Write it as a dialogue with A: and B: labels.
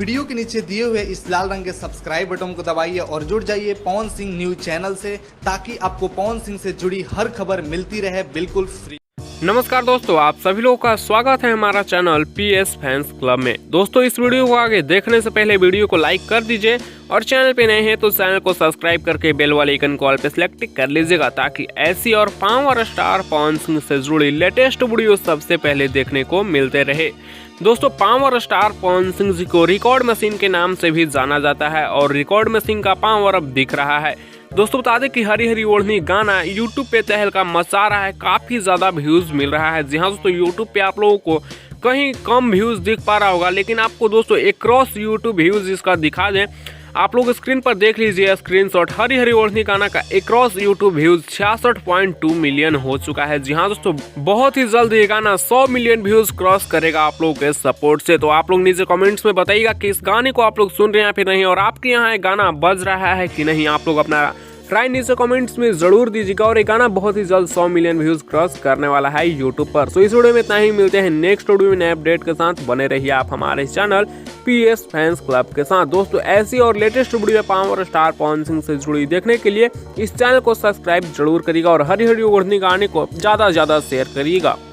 A: Video के नीचे दिए हुए इस लाल रंग के सब्सक्राइब बटन को दबाइए और जुड़ जाइए पवन सिंह न्यूज चैनल से, ताकि आपको पवन सिंह से जुड़ी हर खबर मिलती रहे बिल्कुल फ्री।
B: नमस्कार दोस्तों, आप सभी लोगों का स्वागत है हमारा चैनल PS फैंस क्लब में। दोस्तों, इस वीडियो को आगे देखने से पहले वीडियो को लाइक कर दीजिए और चैनल पे नए हैं तो चैनल को सब्सक्राइब करके बेल वाले आइकन को ऑल पे सिलेक्ट कर लीजिएगा, ताकि ऐसी और पावर स्टार पवन सिंह से जुड़ी लेटेस्ट वीडियो सबसे पहले देखने को मिलते रहे। दोस्तों, पावर स्टार पवन सिंह जी को रिकॉर्ड मशीन के नाम से भी जाना जाता है और रिकॉर्ड मशीन का पावर अब दिख रहा है। दोस्तों, बता दें कि हरी हरी ओढ़नी गाना यूट्यूब पे तहलका मचा रहा है, काफी ज्यादा व्यूज मिल रहा है। जी हाँ दोस्तों, यूट्यूब पे आप लोगों को कहीं कम व्यूज दिख पा रहा होगा, लेकिन आपको दोस्तों एक्रॉस यूट्यूब व्यूज इसका दिखा दें। आप लोग स्क्रीन पर देख लीजिए स्क्रीनशॉट, हरी हरी ओढ़नी गाना का एक्रॉस यूट्यूब व्यूज 66.2 मिलियन हो चुका है। जी हाँ दोस्तों, बहुत ही जल्द ये गाना 100 मिलियन व्यूज क्रॉस करेगा आप लोगों के सपोर्ट से। तो आप लोग नीचे कमेंट्स में बताइएगा कि इस गाने को आप लोग सुन रहे हैं फिर नहीं, और आपके यहाँ ये गाना बज रहा है कि नहीं। आप लोग अपना राय नीचे कमेंट्स में जरूर दीजिएगा, और ये गाना बहुत ही जल्द 100 मिलियन व्यूज क्रॉस करने वाला है यूट्यूब पर। तो इस वीडियो में इतना ही, मिलते हैं नेक्स्ट वीडियो में नए अपडेट के साथ। बने रहिए आप हमारे चैनल PS फैंस क्लब के साथ। दोस्तों, ऐसी और latest video power star Pawan Singh से जुड़ी देखने के लिए इस चैनल को सब्सक्राइब जरूर करिएगा और हरी हरी ओढ़नी गाने को ज्यादा शेयर करिएगा।